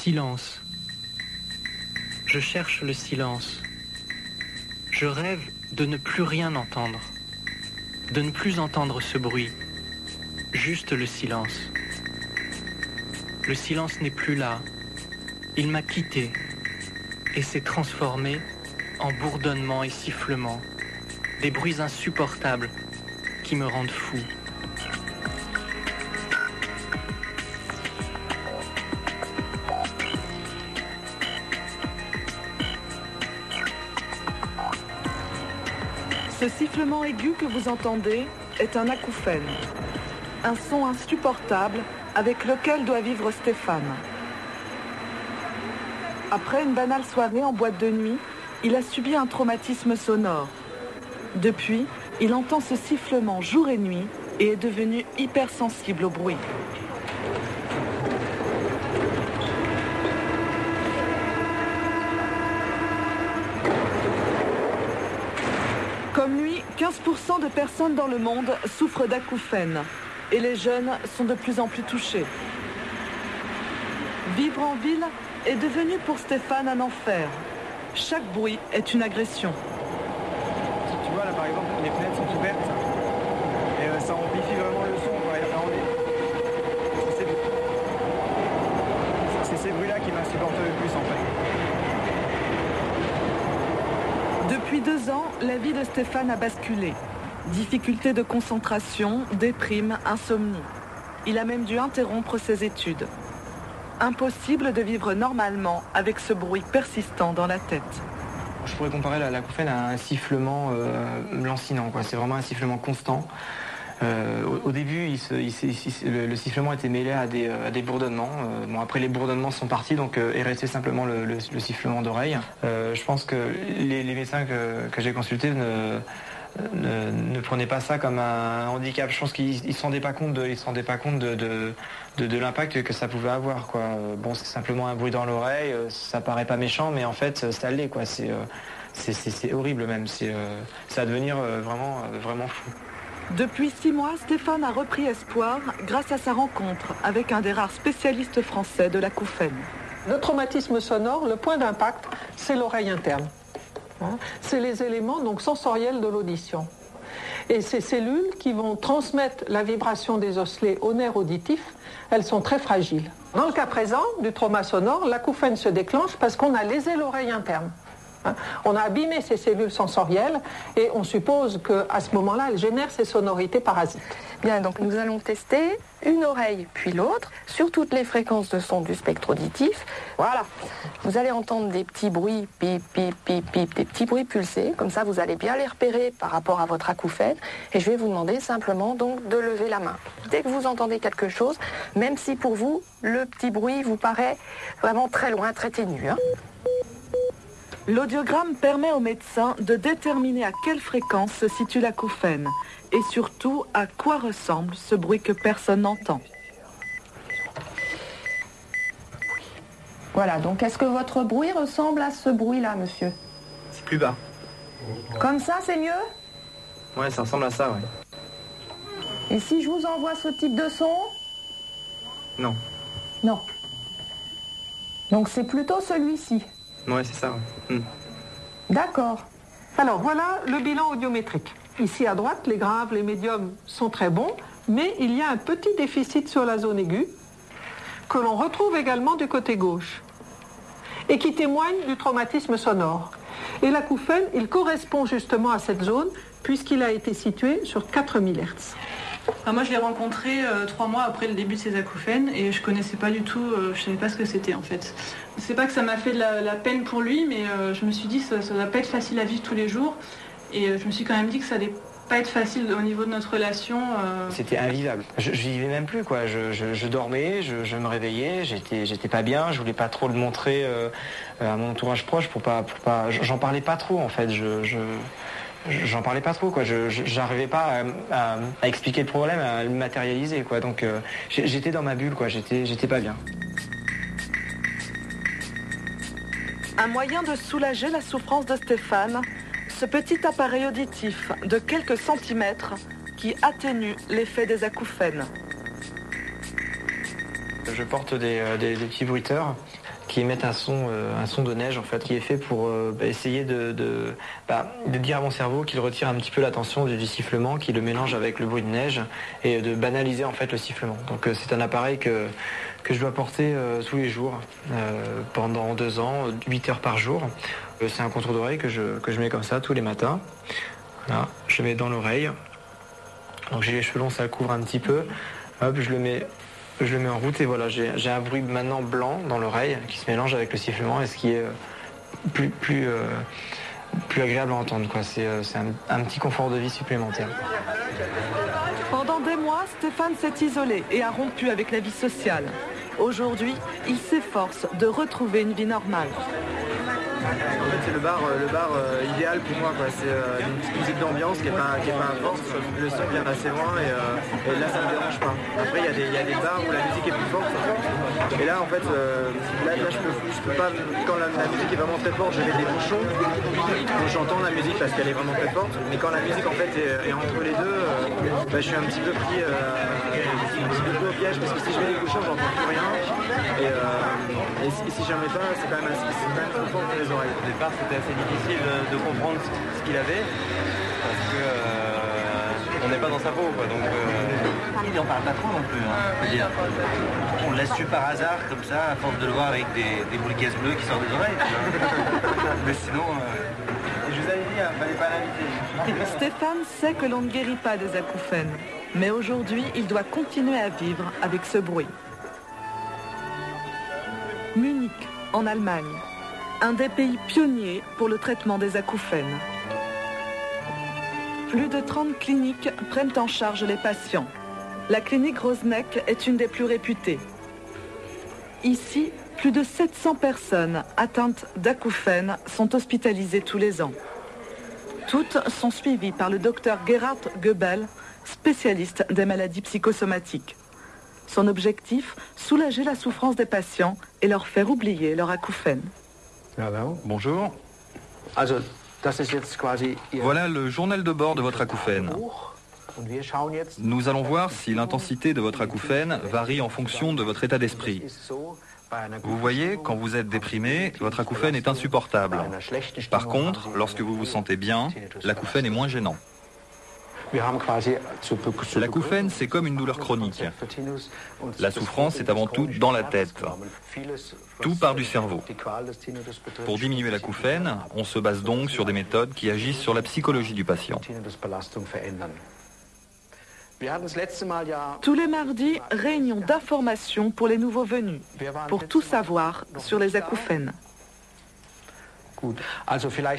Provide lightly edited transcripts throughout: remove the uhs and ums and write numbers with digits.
silence. Je cherche le silence. Je rêve de ne plus rien entendre, de ne plus entendre ce bruit, juste le silence. Le silence n'est plus là, il m'a quitté et s'est transformé en bourdonnement et sifflement, des bruits insupportables qui me rendent fou. Ce sifflement aigu que vous entendez est un acouphène, un son insupportable avec lequel doit vivre Stéphane. Après une banale soirée en boîte de nuit, il a subi un traumatisme sonore. Depuis, il entend ce sifflement jour et nuit et est devenu hypersensible au bruit. Comme lui, 15% de personnes dans le monde souffrent d'acouphènes et les jeunes sont de plus en plus touchés. Vivre en ville est devenu pour Stéphane un enfer. Chaque bruit est une agression. Tu vois là par exemple, les fenêtres sont ouvertes et ça amplifie vraiment le son. C'est ces bruits-là qui m'insupportent le plus en fait. Depuis 2 ans, la vie de Stéphane a basculé. Difficultés de concentration, déprime, insomnie. Il a même dû interrompre ses études. Impossible de vivre normalement avec ce bruit persistant dans la tête. Je pourrais comparer l'acouphène à un sifflement lancinant, quoi. C'est vraiment un sifflement constant. Au début, le sifflement était mêlé à des bourdonnements. Après, les bourdonnements sont partis, donc est resté simplement le sifflement d'oreille. Je pense que les médecins que j'ai consultés ne prenaient pas ça comme un handicap. Je pense qu'ils ne se rendaient pas compte de l'impact que ça pouvait avoir, quoi. Bon, c'est simplement un bruit dans l'oreille, ça paraît pas méchant, mais en fait, ça l'est, quoi. C'est horrible même. Ça va devenir vraiment fou. Depuis 6 mois, Stéphane a repris espoir grâce à sa rencontre avec un des rares spécialistes français de l'acouphène. Le traumatisme sonore, le point d'impact, c'est l'oreille interne. C'est les éléments donc sensoriels de l'audition. Et ces cellules qui vont transmettre la vibration des osselets au nerf auditif, elles sont très fragiles. Dans le cas présent du trauma sonore, l'acouphène se déclenche parce qu'on a lésé l'oreille interne. On a abîmé ces cellules sensorielles et on suppose qu'à ce moment-là, elles génèrent ces sonorités parasites. Bien, donc nous allons tester une oreille puis l'autre sur toutes les fréquences de son du spectre auditif. Voilà. Vous allez entendre des petits bruits, pip, pip, pip, pip, des petits bruits pulsés. Comme ça, vous allez bien les repérer par rapport à votre acouphène. Et je vais vous demander simplement donc de lever la main. Dès que vous entendez quelque chose, même si pour vous, le petit bruit vous paraît vraiment très loin, très ténu, hein. L'audiogramme permet aux médecins de déterminer à quelle fréquence se situe l'acouphène et surtout à quoi ressemble ce bruit que personne n'entend. Voilà, donc est-ce que votre bruit ressemble à ce bruit-là, monsieur? C'est plus bas. Comme ça, c'est mieux? Ouais, ça ressemble à ça, ouais. Et si je vous envoie ce type de son? Non. Non. Donc c'est plutôt celui-ci? Ouais, c'est ça, ouais. D'accord. Alors voilà le bilan audiométrique. Ici à droite, les graves, les médiums sont très bons, mais il y a un petit déficit sur la zone aiguë que l'on retrouve également du côté gauche et qui témoigne du traumatisme sonore. Et l'acouphène, il correspond justement à cette zone puisqu'il a été situé sur 4000 Hz. Moi, je l'ai rencontré 3 mois après le début de ses acouphènes et je connaissais pas du tout, je savais pas ce que c'était en fait. C'est pas que ça m'a fait de la peine pour lui, mais je me suis dit ça va pas être facile à vivre tous les jours et je me suis quand même dit que ça allait pas être facile au niveau de notre relation. C'était invivable. Je vivais même plus, quoi. Je dormais, je me réveillais, j'étais pas bien, je voulais pas trop le montrer à mon entourage proche pour pas j'en parlais pas trop en fait. J'en parlais pas trop, quoi. J'arrivais pas à expliquer le problème, à le matérialiser, quoi. Donc j'étais dans ma bulle, quoi. J'étais pas bien. Un moyen de soulager la souffrance de Stéphane, ce petit appareil auditif de quelques centimètres qui atténue l'effet des acouphènes. Je porte des petits bruiteurs. qui émettent un son de neige en fait, qui est fait pour essayer de dire à mon cerveau qu'il retire un petit peu l'attention du sifflement, qu'il le mélange avec le bruit de neige et de banaliser en fait le sifflement. Donc c'est un appareil que je dois porter tous les jours pendant 2 ans, 8 heures par jour. C'est un contour d'oreille que je mets comme ça tous les matins. Voilà, je le mets dans l'oreille. Donc j'ai les cheveux longs, ça couvre un petit peu. Hop, je le mets en route et voilà, j'ai un bruit maintenant blanc dans l'oreille qui se mélange avec le sifflement et ce qui est plus agréable à entendre, quoi. C'est un petit confort de vie supplémentaire. Pendant des mois, Stéphane s'est isolé et a rompu avec la vie sociale. Aujourd'hui, il s'efforce de retrouver une vie normale. En fait, c'est le bar idéal pour moi, quoi. C'est une petite musique d'ambiance qui est pas forte. Le son vient d'assez loin et là, ça me dérange pas. Après, il y a des bars où la musique est plus forte. Et là, en fait, je peux pas. Quand la musique est vraiment très forte, je mets des bouchons. Donc, j'entends la musique parce qu'elle est vraiment très forte. Mais quand la musique, en fait, est entre les deux, je suis un petit peu pris au piège parce que si je mets les bouchons, j'entends plus rien. Et si j'en mets pas, c'est quand même trop fort pour les oreilles. Au départ, c'était assez difficile de comprendre ce qu'il avait, parce que on n'est pas dans sa peau, quoi. Donc, il n'en parle pas trop non plus. Hein. On le laisse su par hasard, comme ça, à force de le voir avec des boules caisses bleues qui sortent des oreilles. Mais sinon, je vous avais dit, il ne fallait pas l'inviter. Stéphane sait que l'on ne guérit pas des acouphènes, mais aujourd'hui, il doit continuer à vivre avec ce bruit. Munich, en Allemagne. Un des pays pionniers pour le traitement des acouphènes. Plus de 30 cliniques prennent en charge les patients. La clinique Roseneck est une des plus réputées. Ici, plus de 700 personnes atteintes d'acouphènes sont hospitalisées tous les ans. Toutes sont suivies par le docteur Gerhard Goebel, spécialiste des maladies psychosomatiques. Son objectif, soulager la souffrance des patients et leur faire oublier leur acouphène. Bonjour. Voilà le journal de bord de votre acouphène. Nous allons voir si l'intensité de votre acouphène varie en fonction de votre état d'esprit. Vous voyez, quand vous êtes déprimé, votre acouphène est insupportable. Par contre, lorsque vous vous sentez bien, l'acouphène est moins gênant. L'acouphène, c'est comme une douleur chronique. La souffrance est avant tout dans la tête. Tout part du cerveau. Pour diminuer l'acouphène, on se base donc sur des méthodes qui agissent sur la psychologie du patient. Tous les mardis, réunion d'information pour les nouveaux venus, pour tout savoir sur les acouphènes.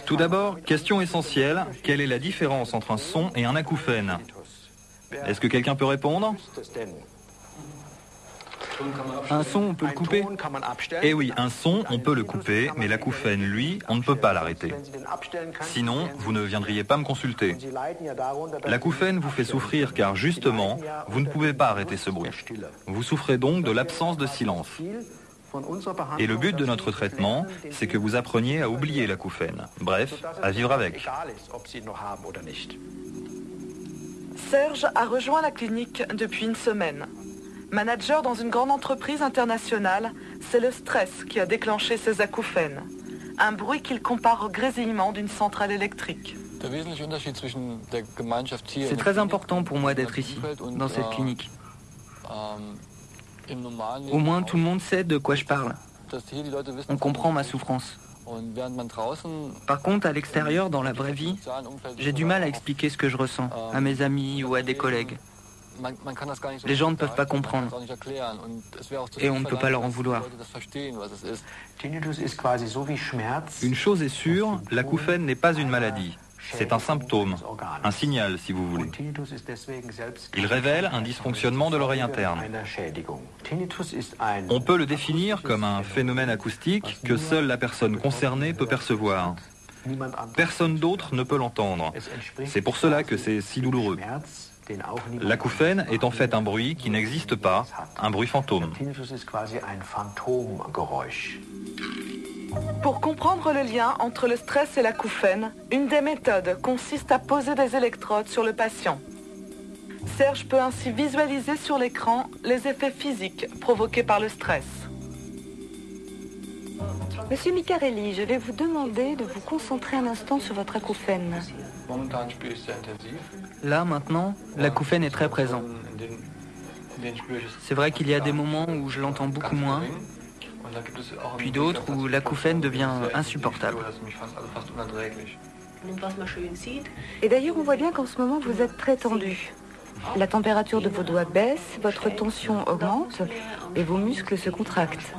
Tout d'abord, question essentielle, quelle est la différence entre un son et un acouphène? Est-ce que quelqu'un peut répondre? Un son, on peut le couper? Eh oui, un son, on peut le couper, mais l'acouphène, lui, on ne peut pas l'arrêter. Sinon, vous ne viendriez pas me consulter. L'acouphène vous fait souffrir car, justement, vous ne pouvez pas arrêter ce bruit. Vous souffrez donc de l'absence de silence. Et le but de notre traitement, c'est que vous appreniez à oublier l'acouphène. Bref, à vivre avec. Serge a rejoint la clinique depuis une semaine. Manager dans une grande entreprise internationale, c'est le stress qui a déclenché ses acouphènes. Un bruit qu'il compare au grésillement d'une centrale électrique. C'est très important pour moi d'être ici, dans cette clinique. Au moins, tout le monde sait de quoi je parle. On comprend ma souffrance. Par contre, à l'extérieur, dans la vraie vie, j'ai du mal à expliquer ce que je ressens à mes amis ou à des collègues. Les gens ne peuvent pas comprendre. Et on ne peut pas leur en vouloir. Une chose est sûre, l'acouphène n'est pas une maladie. C'est un symptôme, un signal si vous voulez. Il révèle un dysfonctionnement de l'oreille interne. On peut le définir comme un phénomène acoustique que seule la personne concernée peut percevoir. Personne d'autre ne peut l'entendre. C'est pour cela que c'est si douloureux. L'acouphène est en fait un bruit qui n'existe pas, un bruit fantôme. Pour comprendre le lien entre le stress et l'acouphène, une des méthodes consiste à poser des électrodes sur le patient. Serge peut ainsi visualiser sur l'écran les effets physiques provoqués par le stress. Monsieur Micarelli, je vais vous demander de vous concentrer un instant sur votre acouphène. Là, maintenant, l'acouphène est très présent. C'est vrai qu'il y a des moments où je l'entends beaucoup moins, puis d'autres où l'acouphène devient insupportable. Et d'ailleurs, on voit bien qu'en ce moment, vous êtes très tendu. La température de vos doigts baisse, votre tension augmente et vos muscles se contractent.